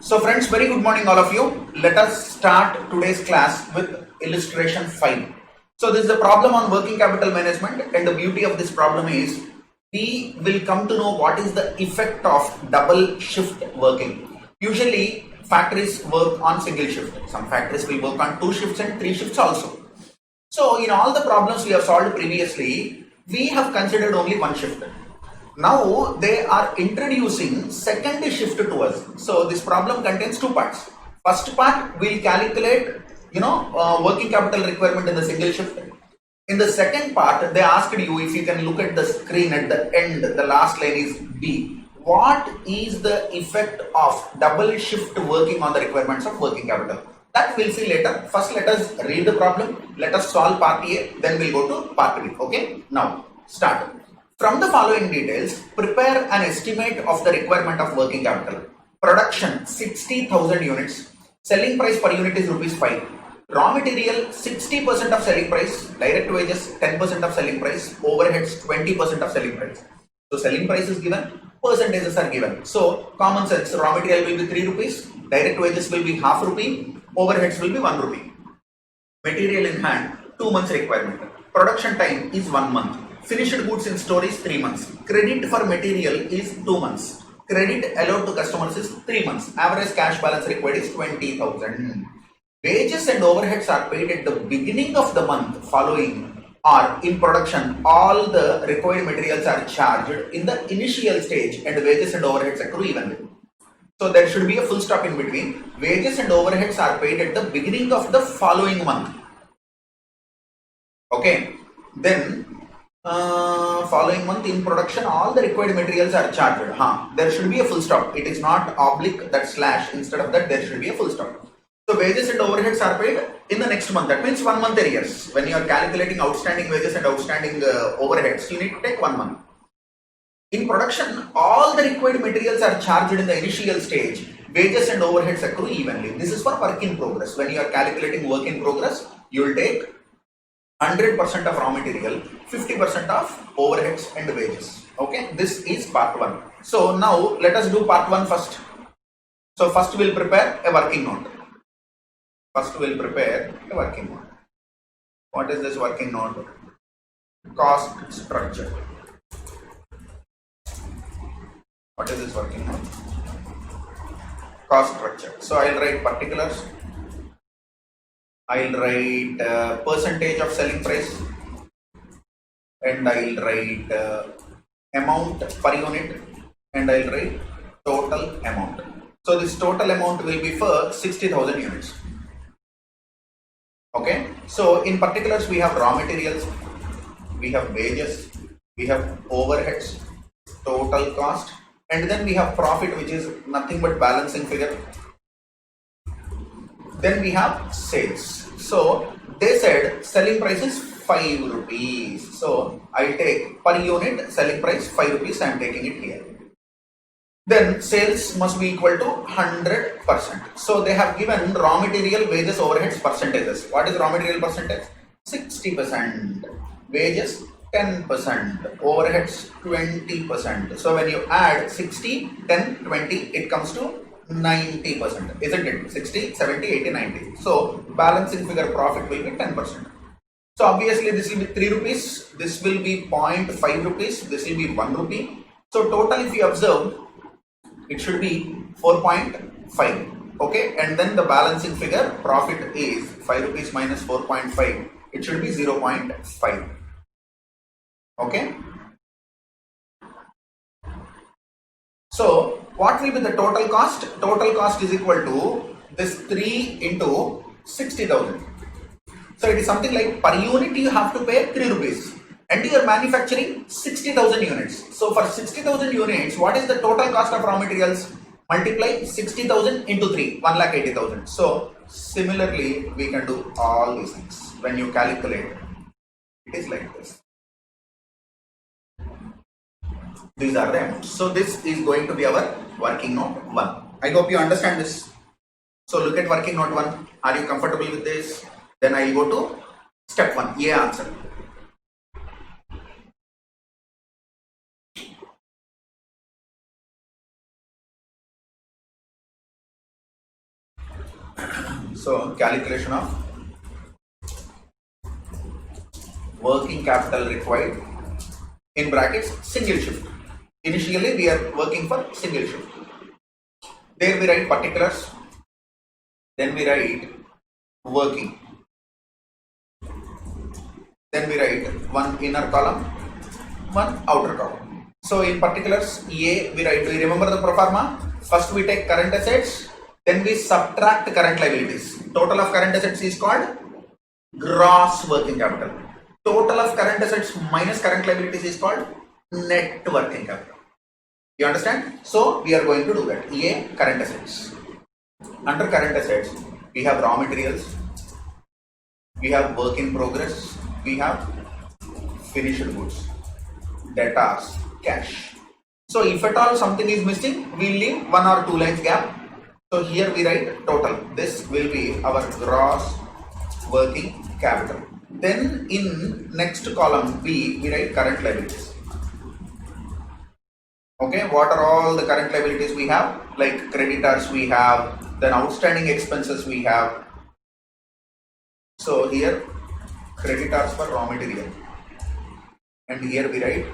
So friends, very good morning all of you. Let us start today's class with illustration 5. So this is a problem on working capital management, and the beauty of this problem is we will come to know what is the effect of double shift working. Usually factories work on single shift. Some factories will work on 2 shifts and 3 shifts also. So in all the problems we have solved previously, we have considered only one shift. Now they are introducing second shift to us. So this problem contains two parts. First part will calculate, working capital requirement in the single shift. In the second part, they asked you, if you can look at the screen at the end, the last line is B. What is the effect of double shift working on the requirements of working capital? That we'll see later. First, let us read the problem. Let us solve part A. Then we'll go to part B. Okay. Now start. From the following details, prepare an estimate of the requirement of working capital. Production 60,000 units. Selling price per unit is rupees 5. Raw material 60% of selling price. Direct wages 10% of selling price. Overheads 20% of selling price. So selling price is given. Percentages are given. So common sense, raw material will be 3 rupees. Direct wages will be half rupee. Overheads will be 1 rupee. Material in hand 2 months requirement. Production time is 1 month. Finished goods in store is 3 months. Credit for material is 2 months. Credit allowed to customers is 3 months. Average cash balance required is 20,000. Wages and overheads are paid at the beginning of the month following, or in production all the required materials are charged in the initial stage and wages and overheads accrue evenly. So there should be a full stop in between. Wages and overheads are paid at the beginning of the following month. Okay. Then following month in production all the required materials are charged. There should be a full stop. It is not oblique, that slash. Instead of that there should be a full stop. So wages and overheads are paid in the next month. That means 1 month arrears. When you are calculating outstanding wages and outstanding overheads, you need to take 1 month. In production, all the required materials are charged in the initial stage. Wages and overheads accrue evenly. This is for work in progress. When you are calculating work in progress, you will take 100% of raw material, 50% of overheads and wages. Okay, this is part 1. So now let us do part 1 first. So first we'll prepare a working note. First we'll prepare a working note. What is this working note? Cost structure. What is this working note? Cost structure. So I'll write particulars. I'll write percentage of selling price, and I'll write amount per unit, and I'll write total amount. So this total amount will be for 60,000 units. Okay. So in particulars we have raw materials, we have wages, we have overheads, total cost, and then we have profit, which is nothing but balancing figure. Then we have sales. So they said selling price is 5 rupees. So I'll take per unit selling price 5 rupees. I am taking it here. Then sales must be equal to 100%. So they have given raw material, wages, overheads percentages. What is raw material percentage? 60%. Wages 10%. Overheads 20%. So when you add 60, 10, 20, it comes to 90%, isn't it? 60, 70, 80, 90. So balancing figure profit will be 10%. So obviously this will be 3 rupees, this will be 0.5 rupees, this will be 1 rupee. So total, if you observe, it should be 4.5. Okay, and then the balancing figure profit is 5 rupees minus 4.5. It should be 0.5. Okay. So what will be the total cost? Total cost is equal to this 3 into 60,000. So it is something like per unit you have to pay 3 rupees, and you are manufacturing 60,000 units. So for 60,000 units, what is the total cost of raw materials? Multiply 60,000 into 3, 1,80,000. So similarly, we can do all these things. When you calculate, it is like this. These are the amounts. So this is going to be our working note 1. I hope you understand this. So look at working note 1. Are you comfortable with this? Then I will go to step 1, A answer. So calculation of working capital required in brackets single shift. Initially we are working for single shift. There we write particulars, then we write working, then we write one inner column, one outer column. So in particulars A we write, do you remember the pro forma? First we take current assets, then we subtract current liabilities. Total of current assets is called gross working capital. Total of current assets minus current liabilities is called net working capital. You understand? So we are going to do that. A, current assets. Under current assets, we have raw materials, we have work in progress, we have finished goods, debtors, cash. So if at all something is missing, we leave 1 or 2 lines gap. So here we write total. This will be our gross working capital. Then in next column B, we write current liabilities. Okay, what are all the current liabilities we have? Like creditors we have, then outstanding expenses we have. So here creditors for raw material, and here we write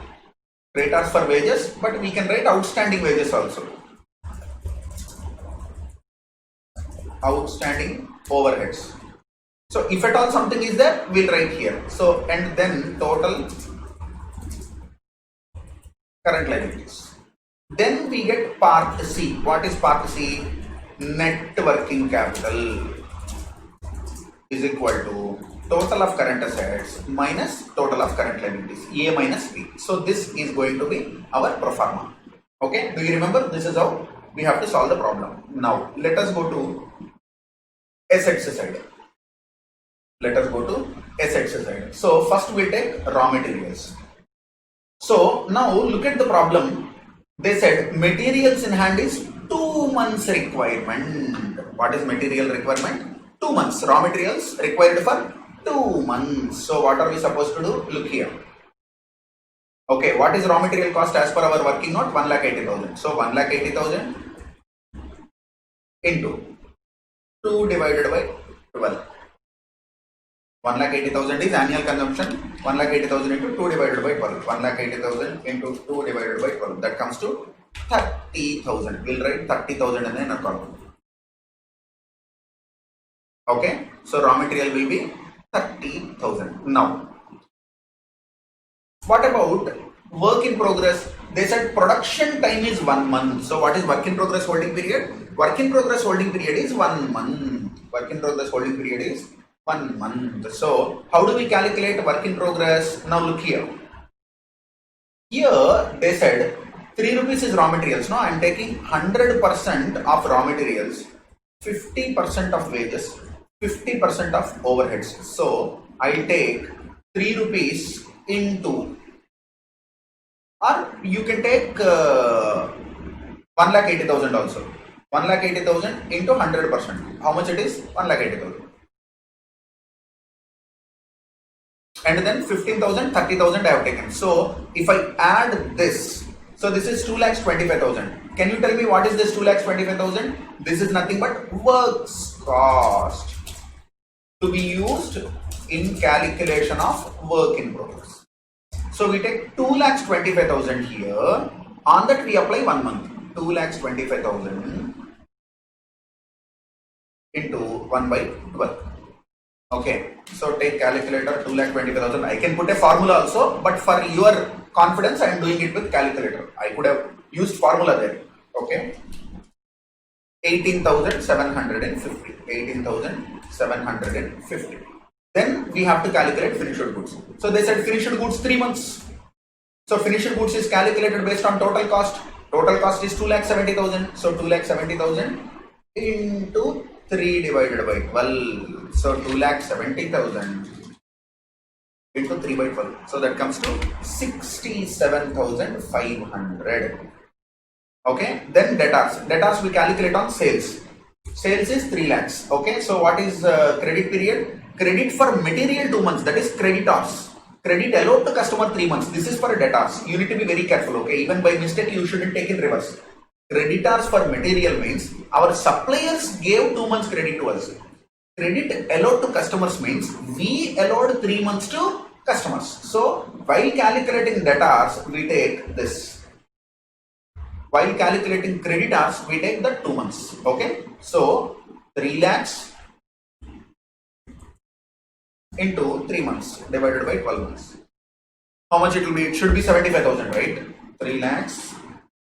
creditors for wages, but we can write outstanding wages also. Outstanding overheads. So if at all something is there, we'll write here. So and then total current liabilities. Then we get part C. What is part C? Net working capital is equal to total of current assets minus total of current liabilities, A minus B. So this is going to be our pro forma. Okay, do you remember? This is how we have to solve the problem. Now let us go to assets side. Let us go to assets side. So first we'll take raw materials. So now look at the problem. They said materials in hand is 2 months requirement. What is material requirement? 2 months. Raw materials required for 2 months. So what are we supposed to do? Look here. Okay, what is raw material cost as per our working note? 1,80,000. So 1,80,000 into 2 divided by 12. 1,80,000 is annual consumption. 1,80,000 into 2 divided by 12. 1,80,000 into 2 divided by 12. That comes to 30,000. We'll write 30,000 in the inner column. Okay. So raw material will be 30,000. Now, what about work in progress? They said production time is 1 month. So what is work in progress holding period? Work in progress holding period is 1 month. Work in progress holding period is 1 month. So how do we calculate work in progress? Now look here. Here they said 3 rupees is raw materials. No, I am taking 100% of raw materials, 50% of wages, 50% of overheads. So I'll take 3 rupees into, or you can take 1,80,000 also. 1,80,000 into 100%. How much it is? 1,80,000. And then 15,000, 30,000 I have taken. So if I add this, so this is 2,25,000. Can you tell me what is this 2,25,000? This is nothing but works cost to be used in calculation of work in progress. So we take 2,25,000 here. On that we apply 1 month. 2,25,000 into 1 by 12. Okay, so take calculator. 2,25,000. I can put a formula also, but for your confidence I am doing it with calculator. I could have used formula there. Okay, 18,750. 18,750. Then we have to calculate finished goods. So they said finished goods 3 months. So finished goods is calculated based on total cost. Total cost is 2,70,000. So 2,70,000 into 3 divided by 12. So 2,70,000 into 3 by 12. So that comes to 67,500. Okay. Then debtors. Debtors we calculate on sales. Sales is 3 lakhs. Okay. So what is credit period? Credit for material 2 months. That is creditors. Credit allowed to customer 3 months. This is for debtors. You need to be very careful. Okay. Even by mistake you shouldn't take in reverse. Creditors for material means our suppliers gave 2 months credit to us. credit allowed to customers means we allowed 3 months to customers. So while calculating debtors, we take this. While calculating creditors, we take the 2 months. Okay. So 3 lakhs into 3 months divided by 12 months. How much it will be? It should be 75,000, right? 3 lakhs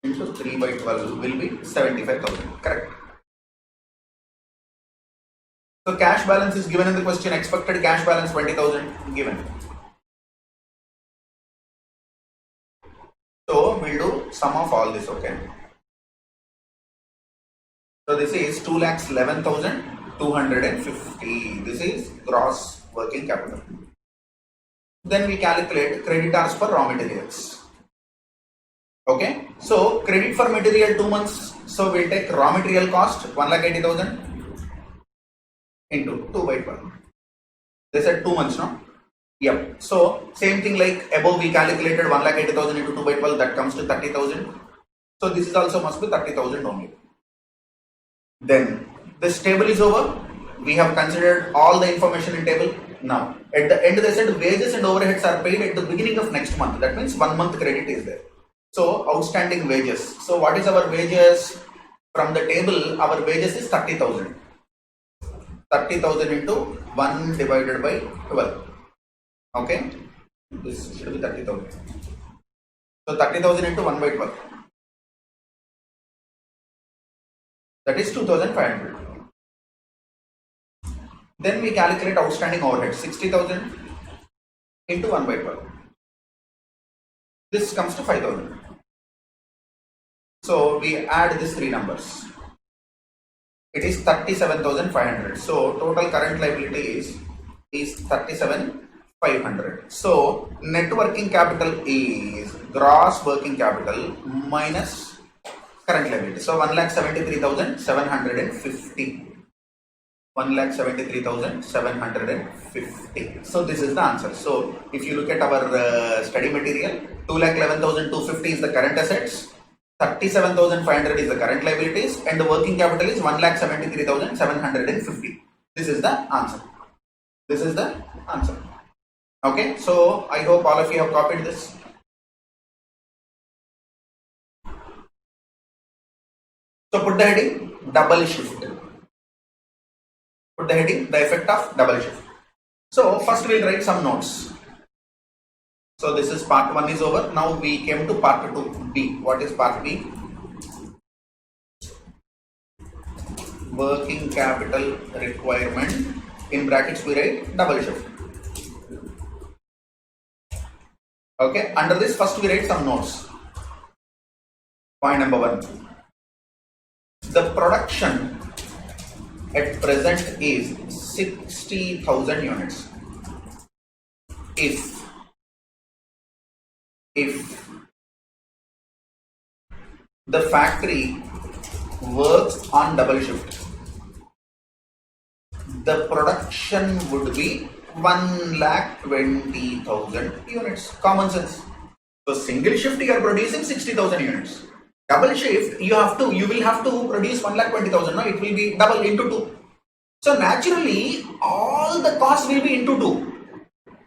into 3 by 12 will be 75,000. Correct. So cash balance is given in the question. Expected cash balance 20,000 given. So we'll do sum of all this. Okay. So this is 2,11,250. This is gross working capital. Then we calculate creditors for raw materials. Okay. So credit for material 2 months. So we'll take raw material cost 1,80,000 into 2 by 12. They said 2 months, no? Yep. So same thing like above we calculated 1,80,000 into 2 by 12, that comes to 30,000. So this is also must be 30,000 only. Then this table is over. We have considered all the information in table. Now at the end they said wages and overheads are paid at the beginning of next month. That means 1 month credit is there. So outstanding wages. So what is our wages? From the table our wages is 30,000. 30,000 into 1 divided by 12. Okay, this should be 30,000. So 30,000 into 1 by 12. That is 2,500. Then we calculate outstanding overhead 60,000 into 1 by 12. This comes to 5,000. So we add these three numbers. It is 37,500. So total current liability is 37,500. So net working capital is gross working capital minus current liability. So 1,73,750. 1,73,750. So this is the answer. So if you look at our study material, 2,11,250 is the current assets, 37,500 is the current liabilities, and the working capital is 1,73,750. This is the answer. This is the answer. Okay, so I hope all of you have copied this. So put the heading double shift. Put the heading the effect of double shift. So first we'll write some notes. So this is part 1 is over. Now we came to part 2B. What is part B? Working capital requirement. In brackets we write double shift. Okay. Under this first we write some notes. Point number 1. The production at present is 60,000 units. If the factory works on double shift, the production would be 1,20,000 units. Common sense. So single shift you are producing 60,000 units. Double shift you will have to produce 1,20,000. No, it will be double into 2. So naturally all the costs will be into 2.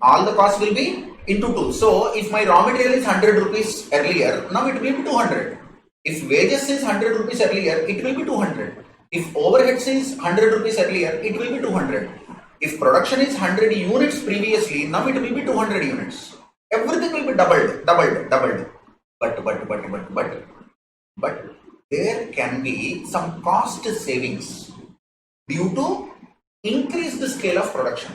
All the costs will be into 2. So if my raw material is 100 rupees earlier, now it will be 200. If wages is 100 rupees earlier, it will be 200. If overheads is 100 rupees earlier, it will be 200. If production is 100 units previously, now it will be 200 units. Everything will be doubled. But there can be some cost savings due to increased scale of production.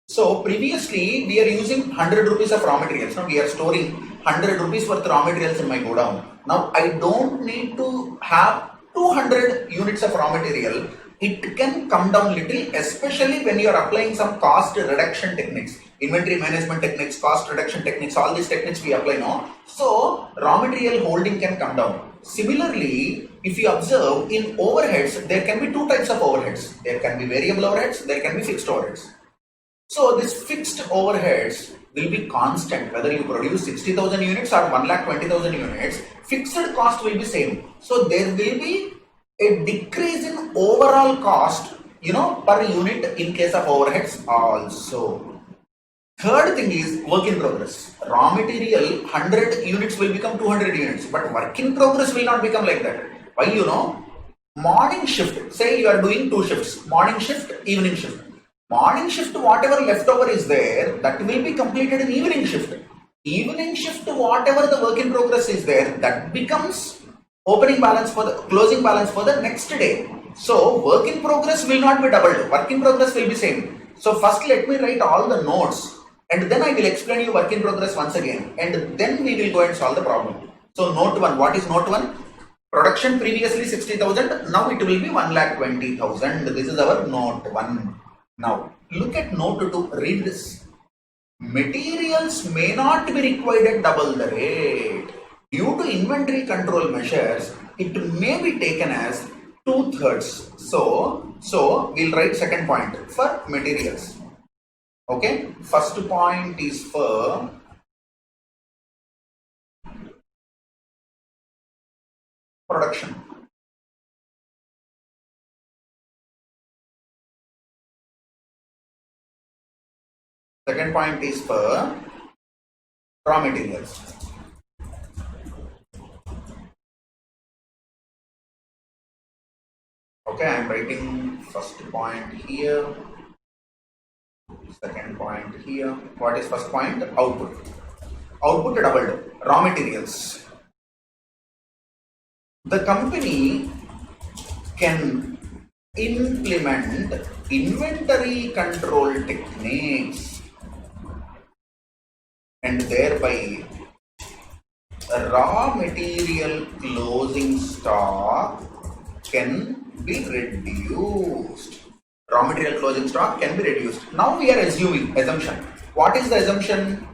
So previously we are using 100 rupees of raw materials. Now we are storing 100 rupees worth raw materials in my godown. Now I don't need to have 200 units of raw material. It can come down little, especially when you are applying some cost reduction techniques, inventory management techniques, cost reduction techniques, all these techniques we apply now. So raw material holding can come down. Similarly, if you observe in overheads, there can be two types of overheads. There can be variable overheads, there can be fixed overheads. So this fixed overheads will be constant, whether you produce 60,000 units or 1,20,000 units, fixed cost will be same. So there will be a decrease in overall cost per unit in case of overheads also. Third thing is work in progress. Raw material 100 units will become 200 units, but work in progress will not become like that. Why? Morning shift, say you are doing 2 shifts, morning shift, evening shift. Morning shift, whatever leftover is there, that will be completed in evening shift. Evening shift, whatever the work in progress is there, that becomes opening balance for the closing balance for the next day. So work in progress will not be doubled, work in progress will be same. So first let me write all the notes and then I will explain you work in progress once again and then we will go and solve the problem. So note 1, what is note 1? Production previously 60,000, now it will be 1,20,000. This is our note 1. Now look at note 2, read this. Materials may not be required at double the rate. Due to inventory control measures, it may be taken as 2/3. So we'll write second point for materials. Okay, first point is for production. Second point is for raw materials. Okay, I am writing first point here, second point here. What is first point? Output. Output doubled. Raw materials. The company can implement inventory control techniques and thereby raw material closing stock can be reduced. Raw material closing stock can be reduced. Now we are assuming assumption. What is the assumption?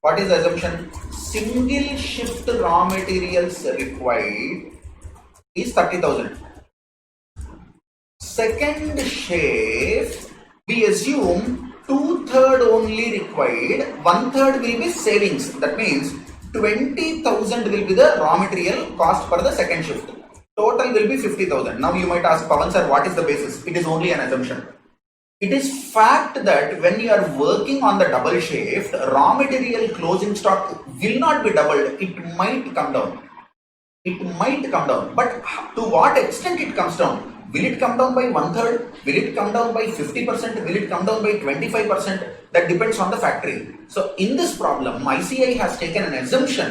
What is the assumption? Single shift raw materials required is 30,000. Second shift, we assume 2/3 only required, 1/3 will be savings. That means 20,000 will be the raw material cost for the second shift. Total will be 50,000. Now you might ask, Pawan sir, what is the basis? It is only an assumption. It is fact that when you are working on the double shift, raw material closing stock will not be doubled. It might come down. It might come down. But to what extent it comes down? Will it come down by 1/3? Will it come down by 50%? Will it come down by 25%? That depends on the factory. So in this problem, ICI has taken an assumption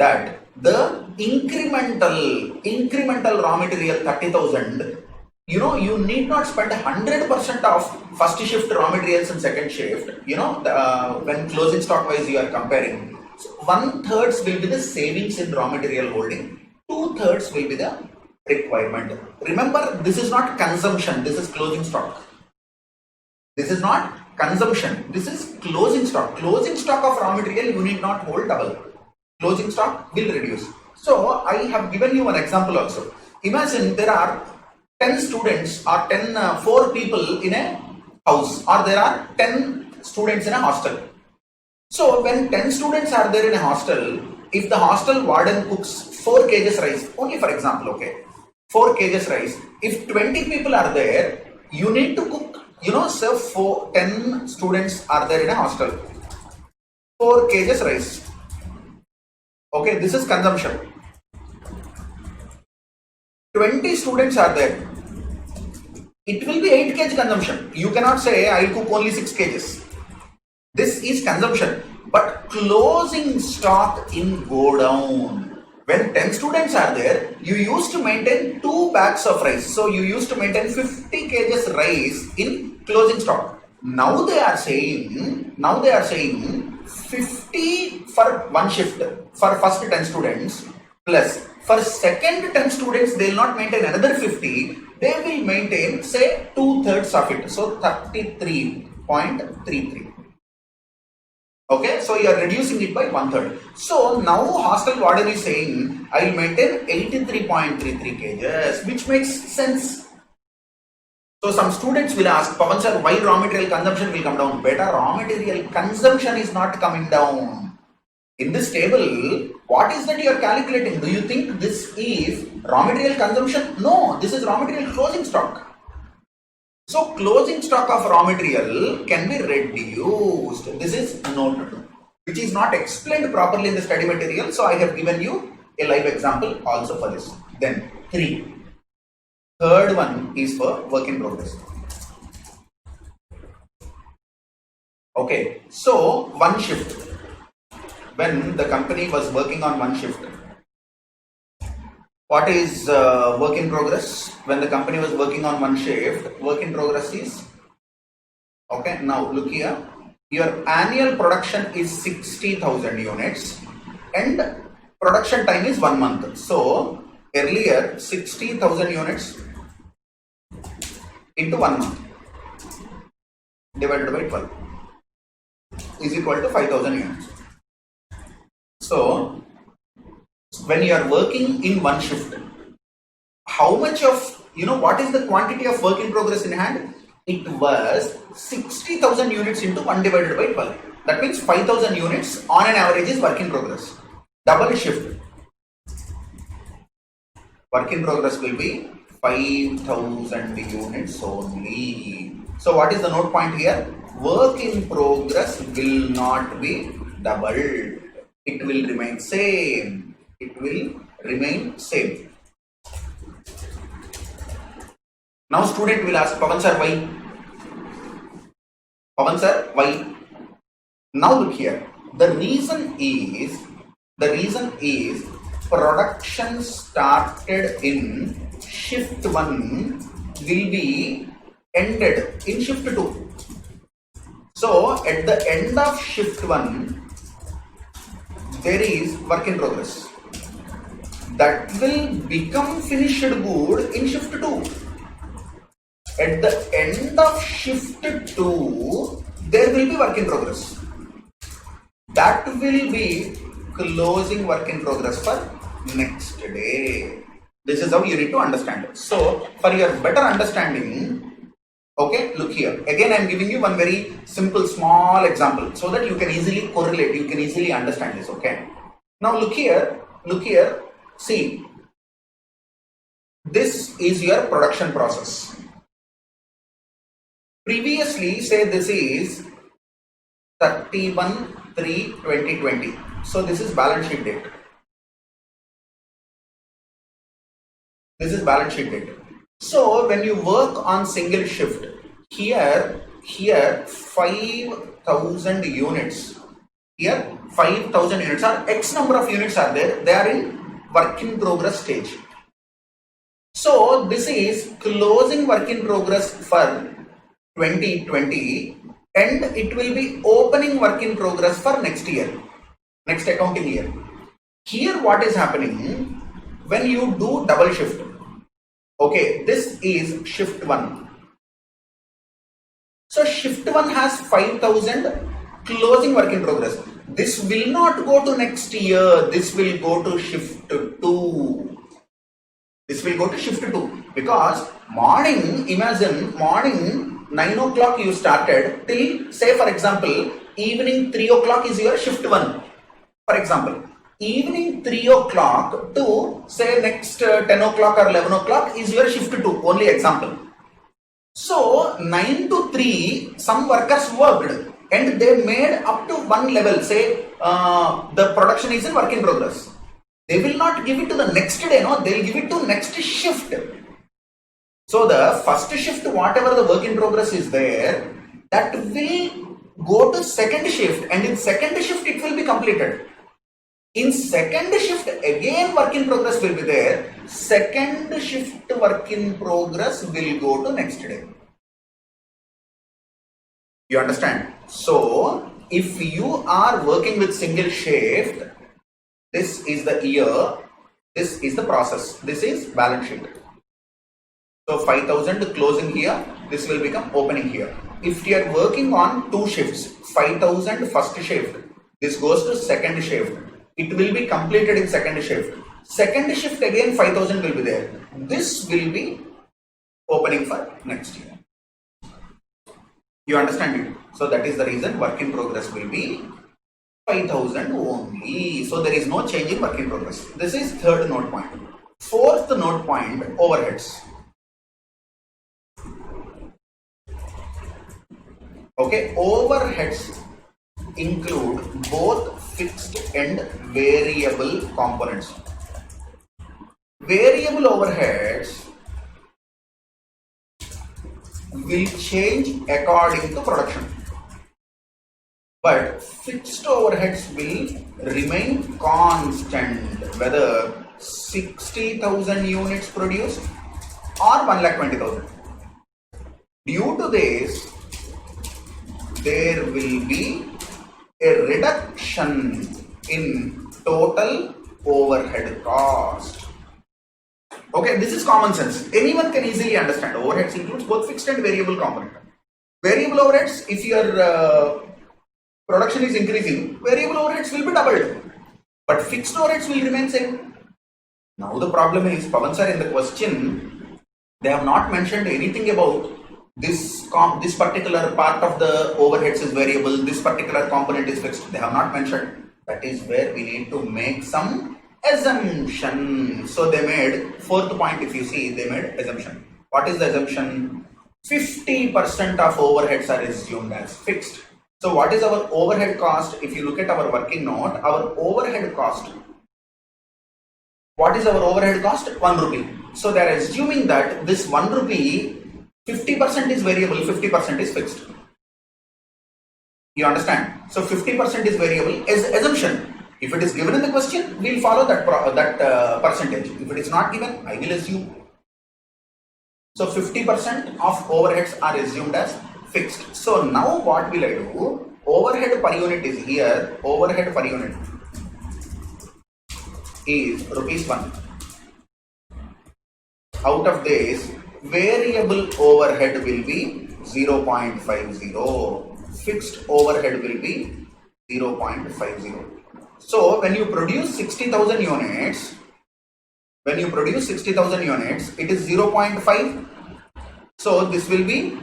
that the incremental raw material 30,000, you need not spend 100% of first shift raw materials in second shift, when closing stock wise you are comparing. So 1/3 will be the savings in raw material holding, 2/3 will be the requirement. Remember, this is not consumption, this is closing stock. This is not consumption, this is closing stock. Closing stock of raw material you need not hold double. Closing stock will reduce. So I have given you an example also. Imagine there are 10 students or 4 people in a house, or there are 10 students in a hostel. So when 10 students are there in a hostel, if the hostel warden cooks 4 kgs rice, only for example, okay, 4 kgs rice, if 20 people are there, you need to cook, serve 10 students are there in a hostel, 4 kgs rice. Okay, this is consumption. 20 students are there. It will be 8 kg consumption. You cannot say I will cook only 6 kgs. This is consumption. But closing stock in go down. When 10 students are there, you used to maintain 2 bags of rice. So you used to maintain 50 kgs rice in closing stock. Now they are saying 50 for one shift for first 10 students, plus for second 10 students they will not maintain another 50, they will maintain say 2/3 of it, so 33.33. Okay, so you are reducing it by 1/3. So now hostel warden is saying I will maintain 83.33 kgs, which makes sense. So some students will ask, Pawan sir, why raw material consumption will come down? Better, raw material consumption is not coming down. In this table, what is that you are calculating? Do you think this is raw material consumption? No, this is raw material closing stock. So closing stock of raw material can be reduced. This is note 2, which is not explained properly in the study material. So I have given you a live example also for this. Then 3. Third one is for work in progress. Okay, so one shift. When the company was working on one shift, what is work in progress? When the company was working on one shift, work in progress is, okay, now look here, your annual production is 60,000 units and production time is 1 month. So earlier 60,000 units into 1 month divided by 12 is equal to 5,000 units. So when you are working in one shift, how much of, what is the quantity of work in progress in hand? It was 60,000 units into 1 divided by 12. That means 5,000 units on an average is work in progress. Double shift, work in progress will be 5,000 units only. So what is the note point here? Work in progress will not be doubled. It will remain same. It will remain same. Now student will ask, Pavan sir, why? Pavan sir, why? Now look here. The reason is production started in shift 1 will be ended in shift 2. So at the end of shift 1, there is work in progress. That will become finished good in shift 2. At the end of shift 2, there will be work in progress. That will be closing work in progress for next day. This is how you need to understand it. So for your better understanding, okay, look here. Again, I am giving you one very simple, small example so that you can easily correlate, you can easily understand this, okay. Now look here, see, this is your production process. Previously, say this is 31/3/2020. So this is balance sheet date. This is balance sheet date. So when you work on single shift, here 5,000 units. Here 5,000 units are X number of units are there. They are in work in progress stage. So this is closing work in progress for 2020 and it will be opening work in progress for next year, next accounting year. Here what is happening when you do double shift? Okay, this is shift 1. So shift 1 has 5,000 closing work in progress. This will not go to next year. This will go to shift 2. This will go to shift 2 because morning, imagine morning 9 o'clock you started till, say for example, evening 3 o'clock is your shift 1. For example, evening 3 o'clock to say next 10 o'clock or 11 o'clock is your shift 2, only example. So 9 to 3 some workers worked and they made up to one level, say the production is in work in progress. They will not give it to the next day, no, they will give it to next shift. So the first shift, whatever the work in progress is there, that will go to second shift and in second shift it will be completed. In second shift again work in progress will be there. Second shift work in progress will go to next day. You understand? So if you are working with single shift, this is the year, this is the process, this is balance sheet. So 5,000 closing here, this will become opening here. If you are working on two shifts, 5,000 first shift, this goes to second shift. It will be completed in second shift. Second shift again 5,000 will be there. This will be opening for next year. You understand it? So that is the reason work in progress will be 5,000 only. So there is no change in work in progress. This is third note point. Fourth note point, overheads. Okay, overheads include both fixed and variable components. Variable overheads will change according to production, but fixed overheads will remain constant whether 60,000 units produced or 1,20,000. Due to this, there will be a reduction in total overhead cost. Okay, this is common sense. Anyone can easily understand. Overheads includes both fixed and variable component. Variable overheads, if your production is increasing, variable overheads will be doubled, but fixed overheads will remain same. Now the problem is, Pawan sir, in the question, they have not mentioned anything about this particular part of the overheads is variable, this particular component is fixed. They have not mentioned. That is where we need to make some assumption. So they made, fourth point, if you see, they made assumption. What is the assumption? 50% of overheads are assumed as fixed. So what is our overhead cost? If you look at our working note, our overhead cost, what is our overhead cost? 1 rupee. So they are assuming that this 1 rupee, 50% is variable, 50% is fixed. You understand? So 50% is variable is assumption. If it is given in the question, we will follow that percentage. If it is not given, I will assume. So 50% of overheads are assumed as fixed. So now what will I do? Overhead per unit is here. Overhead per unit is ₹1. Out of this, variable overhead will be 0.50. Fixed overhead will be 0.50. So when you produce 60,000 units, it is 0.5. So this will be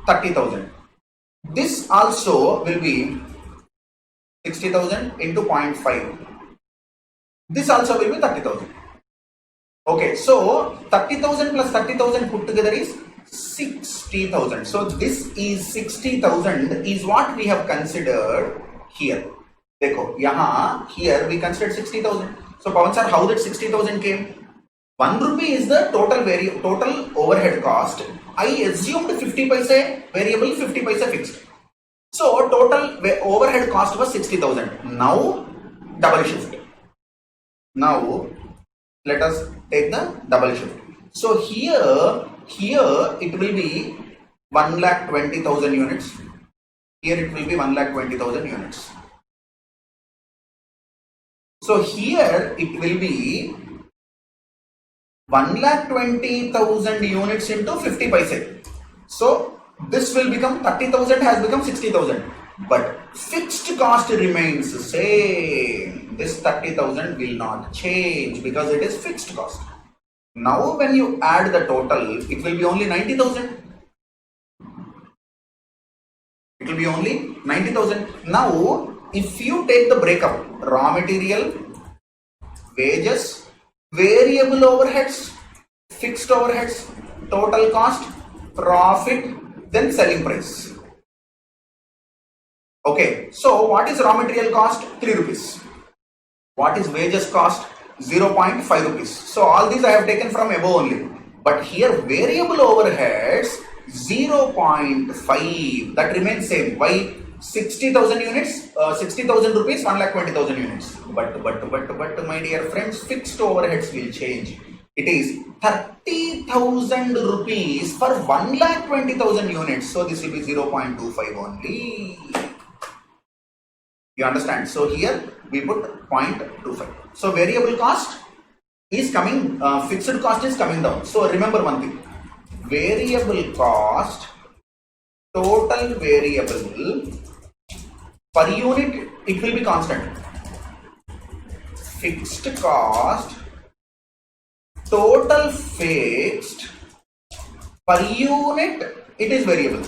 30,000. This also will be 60,000 into 0.5. This also will be 30,000. Okay, so 30,000 plus 30,000 put together is 60,000. So this is 60,000 is what we have considered here. Dekho, here we considered 60,000. So Pawan sir, how that 60,000 came? 1 rupee is the total overhead cost. I assumed 50 paise variable, 50 paise fixed. So total overhead cost was 60,000. Now double shift. Now let us take the double shift. So here it will be 1,20,000 units. Here it will be 1,20,000 units. So here it will be 1,20,000 units into 50 paise. So this will become 30,000 has become 60,000. But fixed cost remains the same. This 30,000 will not change because it is fixed cost. Now when you add the total, it will be only 90,000. It will be only 90,000. Now if you take the breakup, raw material, wages, variable overheads, fixed overheads, total cost, profit, then selling price. Okay, so what is raw material cost? 3 rupees. What is wages cost? 0.5 rupees. So all these I have taken from above only. But here variable overheads 0.5, that remains same. Why? 60,000 units, 60,000 rupees, 1,20,000 units. But my dear friends, fixed overheads will change. It is 30,000 rupees for 1,20,000 units. So this will be 0.25 only. You understand? So here we put 0.25. So variable cost is coming, fixed cost is coming down. So remember one thing, variable cost, total variable per unit, it will be constant. Fixed cost, total fixed, per unit, it is variable.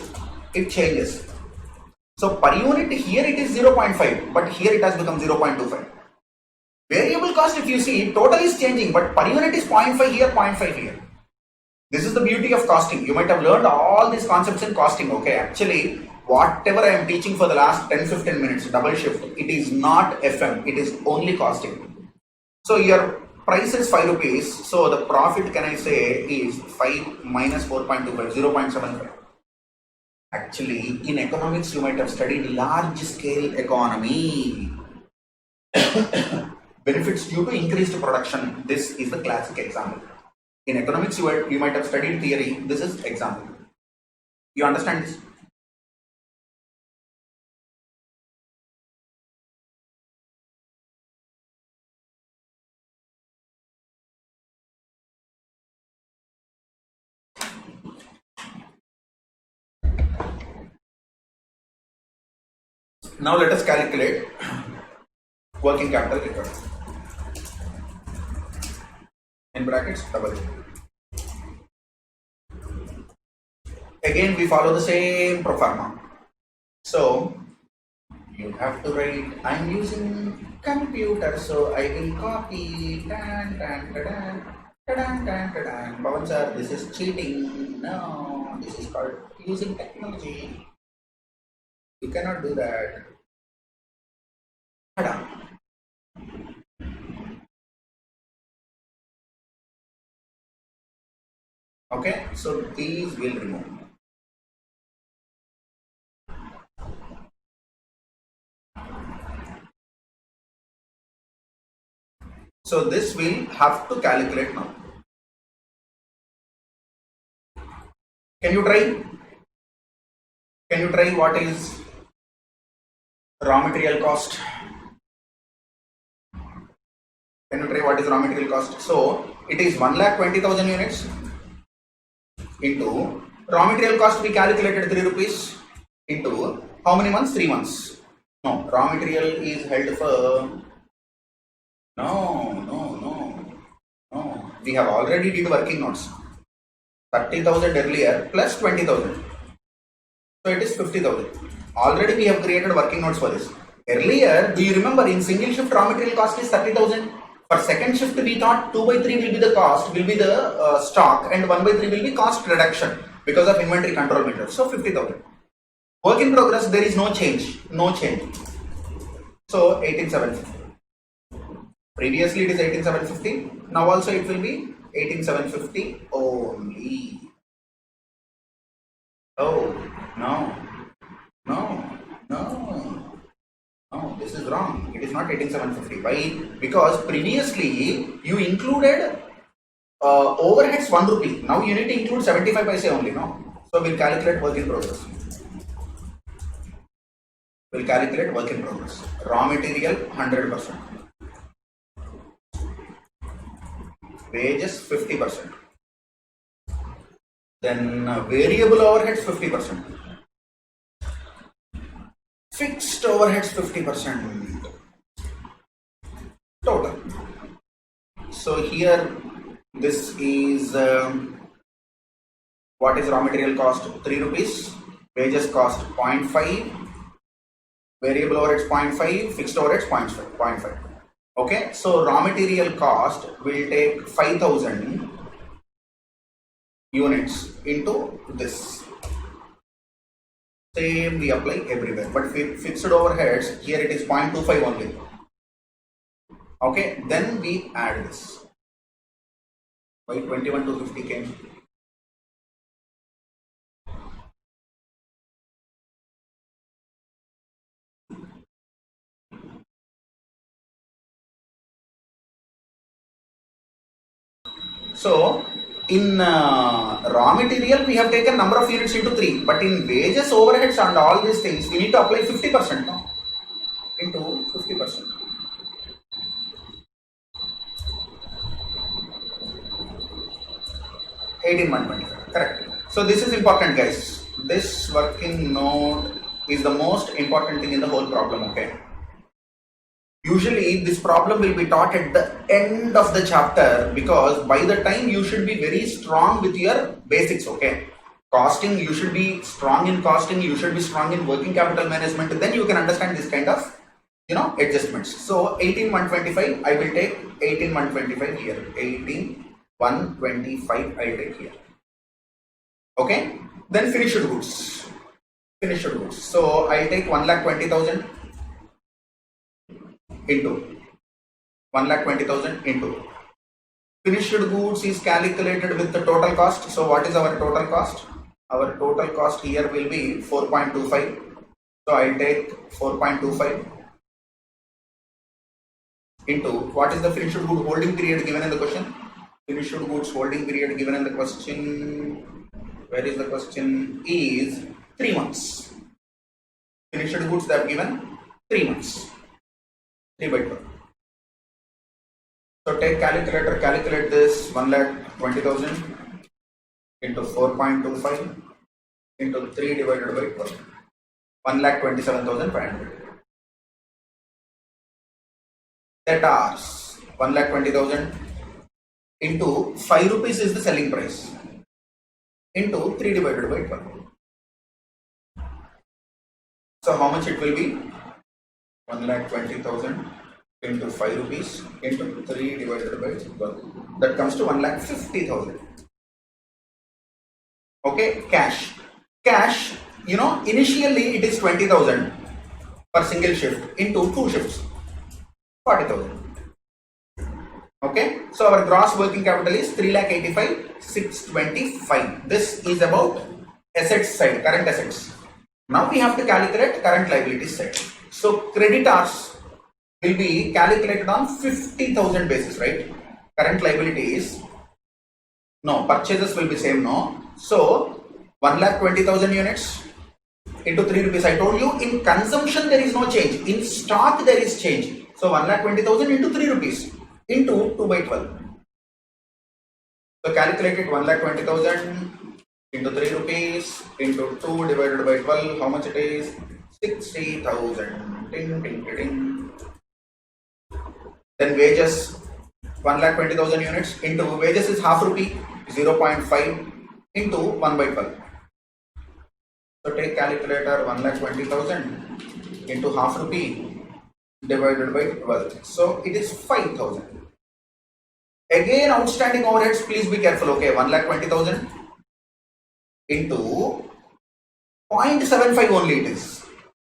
It changes. So per unit here it is 0.5, but here it has become 0.25. Variable cost, if you see, total is changing, but per unit is 0.5 here, 0.5 here. This is the beauty of costing. You might have learned all these concepts in costing. Okay, actually, whatever I am teaching for the last 10-15 minutes, double shift, it is not FM, it is only costing. So your price is 5 rupees. So the profit, can I say, is 5 minus 4.25, 0.75. Actually, in economics, you might have studied large scale economy. Benefits due to increased production. This is the classic example. In economics, you might have studied theory. This is example. You understand this? Now let us calculate working capital required. In brackets, double. Again, we follow the same pro forma. So you have to write. I'm using computer, so I will copy. Bhavan sir, this is cheating. No, this is called using technology. You cannot do that. Okay, so these will remove. So this will have to calculate now. Can you try? Can you try what is raw material cost? Can you try what is raw material cost? So it is 1,20,000 units into raw material cost. We calculated 3 rupees into how many months? 3 months. No, raw material is held for. No. We have already did working notes. 30,000 earlier plus 20,000. So it is 50,000. Already we have created working notes for this. Earlier, do you remember in single shift raw material cost is 30,000? For second shift we thought 2 by 3 will be the cost, will be the stock, and 1 by 3 will be cost reduction because of inventory control measures. So 50,000. Work in progress, there is no change. So 18,750. Previously it is 18,750. Now also it will be 18,750 only. Oh, no, this is wrong. It is not 18,750. Why? Because previously you included overheads 1 rupee. Now you need to include 75 paise only. No. So we'll calculate work in progress. Raw material 100%. Wages 50%. Then variable overheads 50%. Fixed overheads 50%. Total. So here this is what is raw material cost? 3 rupees. Wages cost 0.5. Variable overheads 0.5. Fixed overheads 0.5. Okay, so raw material cost will take 5,000 units into this. Same we apply everywhere, but fixed overheads here it is 0.25 only. Okay, then we add this. Why 21 to 50 came? So in raw material we have taken number of units into 3, but in wages, overheads and all these things we need to apply 50% now into 50%. Correct. So this is important, guys. This working note is the most important thing in the whole problem. Okay. Usually this problem will be taught at the end of the chapter, because by the time you should be very strong with your basics. Okay, costing, you should be strong in costing, you should be strong in working capital management, then you can understand this kind of adjustments. So 18,125, I will take 18,125 here, 18,125 I take here. Okay, then finished goods. Finished goods. So I'll take 1,20,000 into 1,20,000 into finished goods is calculated with the total cost. So what is our total cost? Our total cost here will be 4.25. So I'll take 4.25 into what is the finished good holding period given in the question? Finished goods holding period given in the question. Where is the question? Is 3 months. Finished goods they have given 3 months. 3 by 12. So take calculator, calculate this 1,20,000 into 4.25 into 3 divided by 12. 1,27,500. That are 1,20,000 into 5 rupees is the selling price into 3 divided by 12. So how much it will be? 1,20,000 into 5 rupees into 3 divided by 12. That comes to 1,50,000. Okay, cash. Cash, initially it is 20,000 per single shift into 2 shifts, 40,000. Okay, so our gross working capital is 3,85,625. This is about assets side, current assets. Now we have to calculate current liabilities side. So creditors will be calculated on 50,000 basis, right? Current liabilities, no, purchases will be same, no. So 1,20,000 units into 3 rupees. I told you in consumption there is no change. In stock there is change. So 1,20,000 into 3 rupees into 2 by 12. So calculate it 1,20,000 into 3 rupees into 2 divided by 12. How much it is? 60,000. Ding, ding, ding. Then wages 1,20,000 units into wages is half rupee, 0.5 into 1 by 12. So take calculator 1,20,000 into half rupee divided by 12. So it is 5,000. Again, outstanding overheads, please be careful. Okay, 1,20,000 into 0.75 only it is.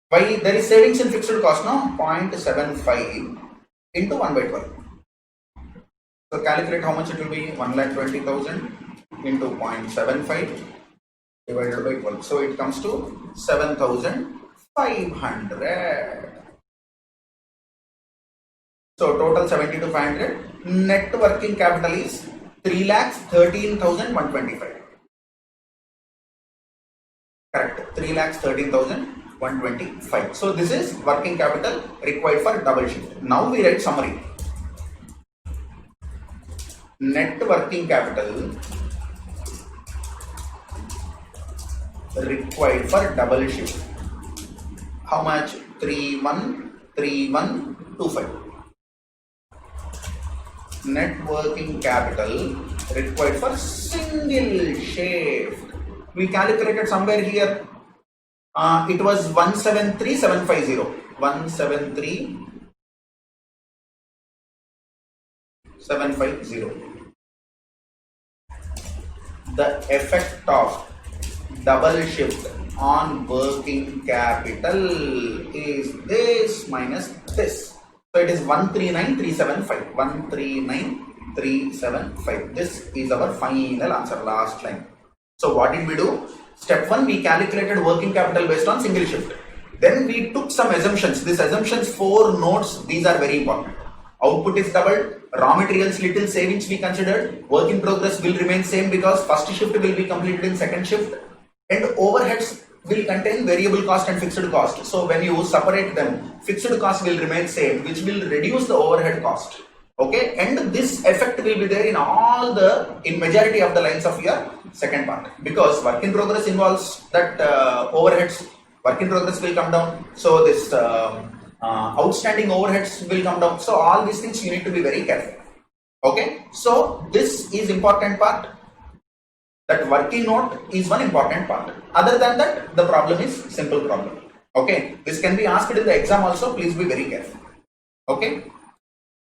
Why? There is savings in fixed cost, no? 0.75 into 1 by 12. So calculate how much it will be. 1,20,000 into 0.75 divided by 12. So it comes to 7,500. So total 72,500. Net working capital is 3,13,125. Correct. 3,13,125. So this is working capital required for double shift. Now we write summary. Net working capital required for double shift. How much? 313125. Net working capital required for single shift. We calculated somewhere here. It was 173,750. 173,750. The effect of double shift on working capital is this minus this. So it is 139,375. 139,375. This is our final answer, last line. So what did we do? Step 1, we calculated working capital based on single shift. Then we took some assumptions. These assumptions, 4 notes, these are very important. Output is doubled, raw materials little savings we considered, work in progress will remain same because first shift will be completed in second shift, and overheads will contain variable cost and fixed cost. So when you separate them, fixed cost will remain same, which will reduce the overhead cost. Okay, and this effect will be there in majority of the lines of your second part, because work in progress involves that overheads, work in progress will come down. So this outstanding overheads will come down. So all these things you need to be very careful. Okay, so this is important part. That working note is one important part. Other than that, the problem is simple problem. Okay, this can be asked in the exam also. Please be very careful. Okay.